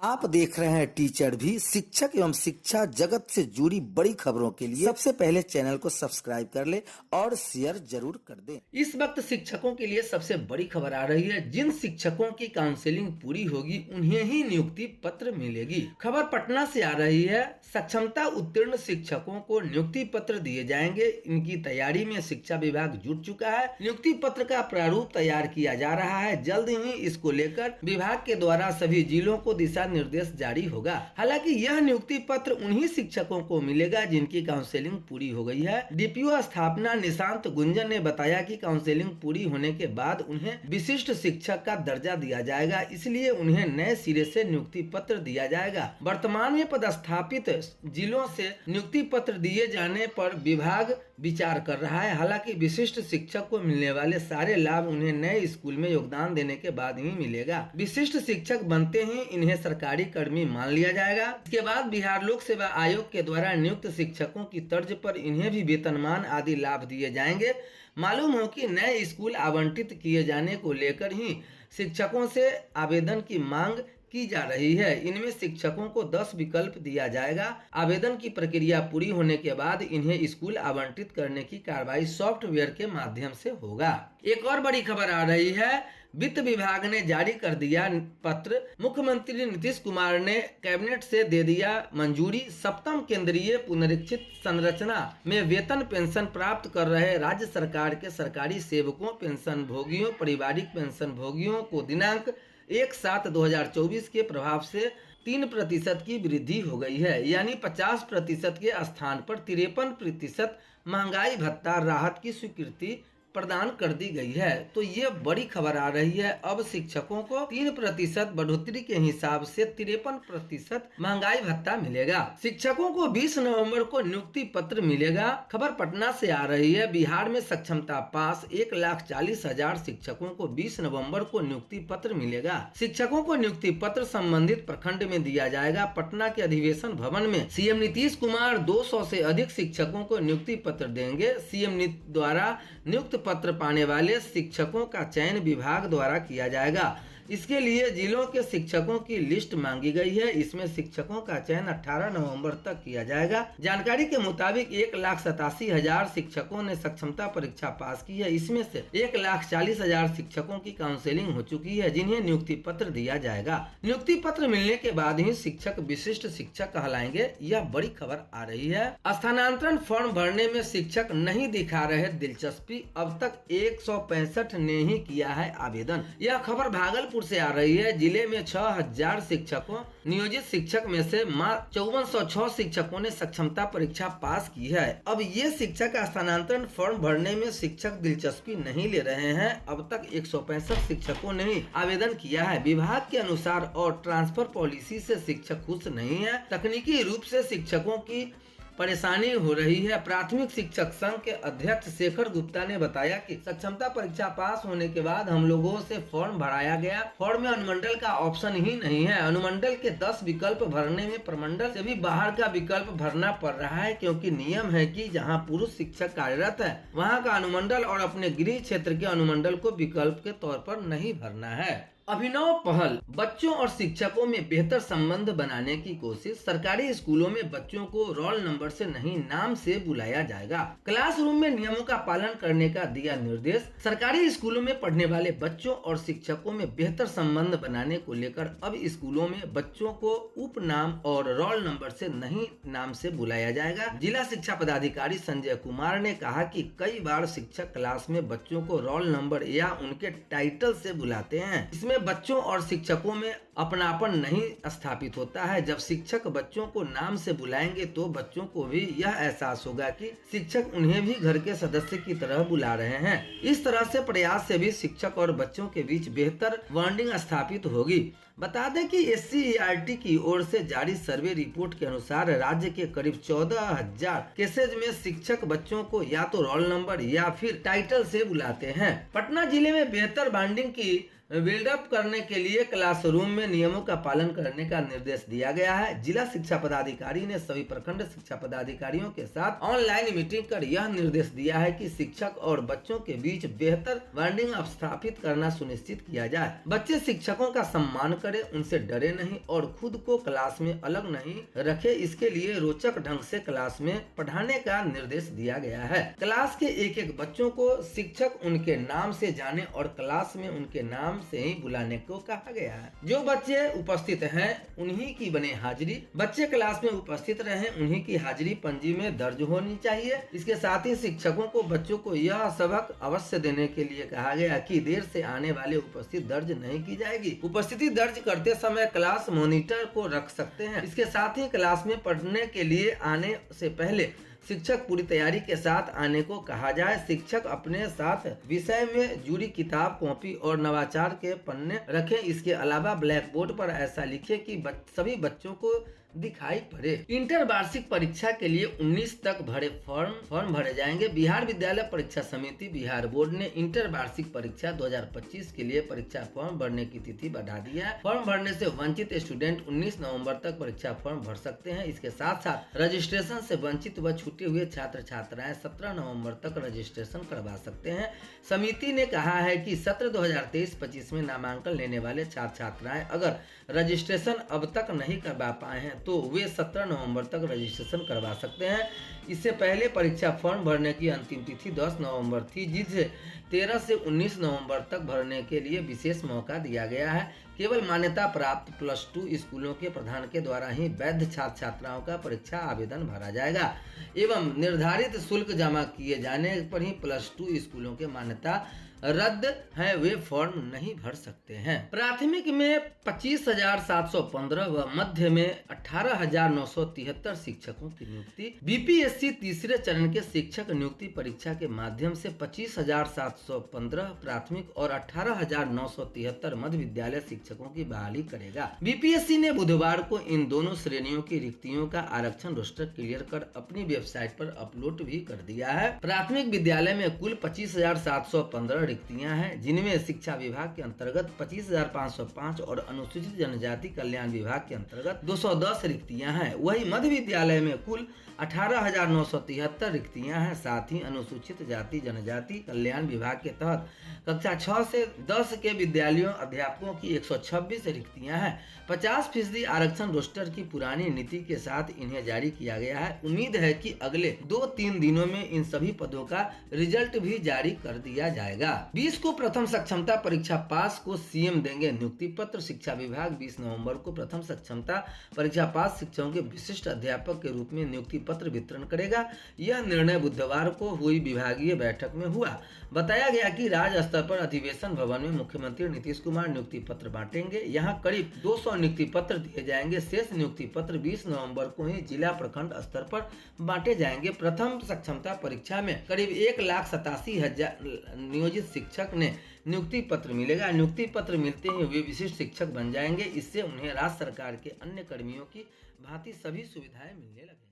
आप देख रहे हैं टीचर भी। शिक्षक एवं शिक्षा जगत से जुड़ी बड़ी खबरों के लिए सबसे पहले चैनल को सब्सक्राइब कर ले और शेयर जरूर कर दें। इस वक्त शिक्षकों के लिए सबसे बड़ी खबर आ रही है। जिन शिक्षकों की काउंसलिंग पूरी होगी उन्हें ही नियुक्ति पत्र मिलेगी। खबर पटना से आ रही है। सक्षमता उत्तीर्ण शिक्षकों को नियुक्ति पत्र दिए जाएंगे। इनकी तैयारी में शिक्षा विभाग जुट चुका है। नियुक्ति पत्र का प्रारूप तैयार किया जा रहा है। जल्द ही इसको लेकर विभाग के द्वारा सभी जिलों को दिशा निर्देश जारी होगा। हालांकि यह नियुक्ति पत्र उन्हीं शिक्षकों को मिलेगा जिनकी काउंसलिंग पूरी हो गई है। डीपीओ स्थापना निशांत गुंजन ने बताया कि काउंसलिंग पूरी होने के बाद उन्हें विशिष्ट शिक्षक का दर्जा दिया जाएगा, इसलिए उन्हें नए सिरे से नियुक्ति पत्र दिया जाएगा। वर्तमान में पदस्थापित जिलों से नियुक्ति पत्र दिए जाने पर विभाग विचार कर रहा है। हालांकि विशिष्ट शिक्षक को मिलने वाले सारे लाभ उन्हें नए स्कूल में योगदान देने के बाद ही मिलेगा। विशिष्ट शिक्षक बनते ही इन्हें सरकारी कर्मी मान लिया जाएगा। इसके बाद बिहार लोक सेवा आयोग के द्वारा नियुक्त शिक्षकों की तर्ज पर इन्हें भी वेतनमान आदि लाभ दिए जाएंगे। मालूम हो कि नए स्कूल आवंटित किए जाने को लेकर ही शिक्षकों से आवेदन की मांग की जा रही है। इनमें शिक्षकों को 10 विकल्प दिया जाएगा। आवेदन की प्रक्रिया पूरी होने के बाद इन्हें स्कूल आवंटित करने की कार्रवाई सॉफ्टवेयर के माध्यम से होगा। एक और बड़ी खबर आ रही है। वित्त विभाग ने जारी कर दिया पत्र। मुख्यमंत्री नीतीश कुमार ने कैबिनेट से दे दिया मंजूरी। सप्तम केंद्रीय पुनरीक्षित संरचना में वेतन पेंशन प्राप्त कर रहे राज्य सरकार के सरकारी सेवकों, पेंशन भोगियों, पारिवारिक पेंशन भोगियों को दिनांक 1/7/2024 के प्रभाव से 3% की वृद्धि हो गई है। यानी 50% के स्थान पर 53% महंगाई भत्ता राहत की स्वीकृति प्रदान कर दी गई है। तो ये बड़ी खबर आ रही है। अब शिक्षकों को 3% बढ़ोतरी के हिसाब से 53% महंगाई भत्ता मिलेगा। शिक्षकों को 20 नवंबर को नियुक्ति पत्र मिलेगा। खबर पटना से आ रही है। बिहार में सक्षमता पास 1,40,000 शिक्षकों को 20 नवंबर को नियुक्ति पत्र मिलेगा। शिक्षकों को नियुक्ति पत्र संबंधित प्रखंड में दिया जाएगा। पटना के अधिवेशन भवन में सीएम नीतीश कुमार 200 से अधिक शिक्षकों को नियुक्ति पत्र देंगे। सीएम द्वारा नियुक्त पत्र पाने वाले शिक्षकों का चयन विभाग द्वारा किया जाएगा। इसके लिए जिलों के शिक्षकों की लिस्ट मांगी गई है। इसमें शिक्षकों का चयन 18 नवंबर तक किया जाएगा। जानकारी के मुताबिक 1,87,000 शिक्षकों ने सक्षमता परीक्षा पास की है। इसमें से 1,40,000 शिक्षकों की काउंसलिंग हो चुकी है, जिन्हें नियुक्ति पत्र दिया जाएगा। नियुक्ति पत्र मिलने के बाद ही शिक्षक विशिष्ट शिक्षक कहलाएंगे। यह बड़ी खबर आ रही है। स्थानांतरण फॉर्म भरने में शिक्षक नहीं दिखा रहे दिलचस्पी। अब तक 165 ने ही किया है आवेदन। यह खबर भागलपुर से आ रही है। जिले में 6,000 शिक्षकों नियोजित शिक्षक में से 5406 शिक्षकों ने सक्षमता परीक्षा पास की है। अब ये शिक्षक स्थानांतरण फॉर्म भरने में शिक्षक दिलचस्पी नहीं ले रहे हैं। अब तक 165 शिक्षकों ने ही आवेदन किया है। विभाग के अनुसार और ट्रांसफर पॉलिसी से शिक्षक खुश नहीं है। तकनीकी रूप से शिक्षकों की परेशानी हो रही है। प्राथमिक शिक्षक संघ के अध्यक्ष शेखर गुप्ता ने बताया कि सक्षमता परीक्षा पास होने के बाद हम लोगों से फॉर्म भराया गया। फॉर्म में अनुमंडल का ऑप्शन ही नहीं है। अनुमंडल के 10 विकल्प भरने में प्रमंडल से भी बाहर का विकल्प भरना पड़ रहा है, क्योंकि नियम है कि जहां पुरुष शिक्षक कार्यरत है वहां का अनुमंडल और अपने गृह क्षेत्र के अनुमंडल को विकल्प के तौर पर नहीं भरना है। अभिनव पहल। बच्चों और शिक्षकों में बेहतर संबंध बनाने की कोशिश। सरकारी स्कूलों में बच्चों को रोल नंबर से नहीं, नाम से बुलाया जाएगा। क्लासरूम में नियमों का पालन करने का दिया निर्देश। सरकारी स्कूलों में पढ़ने वाले बच्चों और शिक्षकों में बेहतर संबंध बनाने को लेकर अब स्कूलों में बच्चों को उपनाम और रोल नंबर से नहीं, नाम से बुलाया जाएगा। जिला शिक्षा पदाधिकारी संजय कुमार ने कहा कि कई बार शिक्षक क्लास में बच्चों को रोल नंबर या उनके टाइटल से बुलाते हैं। इसमें बच्चों और शिक्षकों में अपनापन नहीं स्थापित होता है। जब शिक्षक बच्चों को नाम से बुलाएंगे तो बच्चों को भी यह एहसास होगा कि शिक्षक उन्हें भी घर के सदस्य की तरह बुला रहे हैं। इस तरह से प्रयास से भी शिक्षक और बच्चों के बीच बेहतर बॉन्डिंग स्थापित होगी। बता दें कि SCERT की ओर से जारी सर्वे रिपोर्ट के अनुसार राज्य के करीब 14,000 केसेज में शिक्षक बच्चों को या तो रोल नंबर या फिर टाइटल से बुलाते हैं। पटना जिले में बेहतर बॉन्डिंग की बिल्डअप करने के लिए क्लासरूम में नियमों का पालन करने का निर्देश दिया गया है। जिला शिक्षा पदाधिकारी ने सभी प्रखंड शिक्षा पदाधिकारियों के साथ ऑनलाइन मीटिंग कर यह निर्देश दिया है कि शिक्षक और बच्चों के बीच बेहतर बॉन्डिंग स्थापित करना सुनिश्चित किया जाए। बच्चे शिक्षकों का सम्मान करें, उनसे डरे नहीं और खुद को क्लास में अलग नहीं रखे। इसके लिए रोचक ढंग से क्लास में पढ़ाने का निर्देश दिया गया है। क्लास के एक बच्चों को शिक्षक उनके नाम से जाने और क्लास में उनके नाम से ही बुलाने को कहा गया है। जो बच्चे उपस्थित हैं उन्हीं की बने हाजिरी। बच्चे क्लास में उपस्थित रहें, उन्हीं की हाजिरी पंजी में दर्ज होनी चाहिए। इसके साथ ही शिक्षकों को बच्चों को यह सबक अवश्य देने के लिए कहा गया कि देर से आने वाले उपस्थिति दर्ज नहीं की जाएगी। उपस्थिति दर्ज करते समय क्लास मॉनिटर को रख सकते हैं। इसके साथ ही क्लास में पढ़ने के लिए आने से पहले शिक्षक पूरी तैयारी के साथ आने को कहा जाए। शिक्षक अपने साथ विषय में जुड़ी किताब, कॉपी और नवाचार के पन्ने रखें। इसके अलावा ब्लैक बोर्ड पर ऐसा लिखे कि सभी बच्चों को दिखाई पड़े। इंटर वार्षिक परीक्षा के लिए 19 तक फॉर्म भरे जाएंगे। बिहार विद्यालय परीक्षा समिति बिहार बोर्ड ने इंटर वार्षिक परीक्षा 2025 के लिए परीक्षा फॉर्म भरने की तिथि बढ़ा दी है। फॉर्म भरने से वंचित स्टूडेंट 19 नवंबर तक परीक्षा फॉर्म भर सकते हैं। इसके साथ साथ रजिस्ट्रेशन से वंचित व छूटे हुए छात्र छात्राएं 17 नवंबर तक रजिस्ट्रेशन करवा सकते हैं। समिति ने कहा है कि सत्र 2023-25 में नामांकन लेने वाले छात्र छात्राएं अगर रजिस्ट्रेशन अब तक नहीं करवा पाए हैं तो वे 17 नवंबर तक रजिस्ट्रेशन करवा सकते हैं। इससे पहले परीक्षा फॉर्म भरने की अंतिम तिथि 10 नवंबर थी, जिसे 13 से 19 नवंबर तक भरने के लिए विशेष मौका दिया गया है। केवल मान्यता प्राप्त +2 स्कूलों के प्रधान के द्वारा ही वैध छात्र छात्राओं का परीक्षा आवेदन भरा जाएगा एवं निर्धारित शुल्क जमा किए जाने पर ही +2 स्कूलों के मान्यता रद्द है, वे फॉर्म नहीं भर सकते हैं। प्राथमिक में 25,715 व मध्य में 18,973 शिक्षकों की नियुक्ति। बीपीएससी तीसरे चरण के शिक्षक नियुक्ति परीक्षा के माध्यम से 25,715 प्राथमिक और 18,973 मध्य विद्यालय शिक्षकों की बहाली करेगा। बीपीएससी ने बुधवार को इन दोनों श्रेणियों की रिक्तियों का आरक्षण रोस्टर क्लियर कर अपनी वेबसाइट पर अपलोड भी कर दिया है। प्राथमिक विद्यालय में कुल 25,715 रिक्तियां हैं, जिनमें शिक्षा विभाग के अंतर्गत 25,505 और अनुसूचित जनजाति कल्याण विभाग के अंतर्गत 210 रिक्तियां हैं। वही मध्य विद्यालय में कुल 18,973 रिक्तियां हैं। साथ ही अनुसूचित जाति जनजाति कल्याण विभाग के तहत कक्षा 6 से 10 के विद्यालयों अध्यापकों की 126 रिक्तियां हैं। 50% आरक्षण रोस्टर की पुरानी नीति के साथ इन्हें जारी किया गया है। उम्मीद है कि अगले 2-3 दिनों में इन सभी पदों का रिजल्ट भी जारी कर दिया जाएगा। 20 को प्रथम सक्षमता परीक्षा पास को सीएम देंगे नियुक्ति पत्र। शिक्षा विभाग 20 नवंबर को प्रथम सक्षमता परीक्षा पास शिक्षकों के विशिष्ट अध्यापक के रूप में नियुक्ति पत्र वितरण करेगा। यह निर्णय बुधवार को हुई विभागीय बैठक में हुआ। बताया गया कि राज्य स्तर पर अधिवेशन भवन में मुख्यमंत्री नीतीश कुमार नियुक्ति पत्र बांटेंगे। यहाँ करीब 200 नियुक्ति पत्र दिए जाएंगे। शेष नियुक्ति पत्र 20 नवंबर को ही जिला प्रखंड स्तर पर बांटे जाएंगे। प्रथम सक्षमता परीक्षा में करीब 1,87,000 नियोजित शिक्षक ने नियुक्ति पत्र मिलेगा। नियुक्ति पत्र मिलते ही वे विशिष्ट शिक्षक बन जाएंगे। इससे उन्हें राज्य सरकार के अन्य कर्मियों की भांति सभी सुविधाएं मिलने लगेंगी।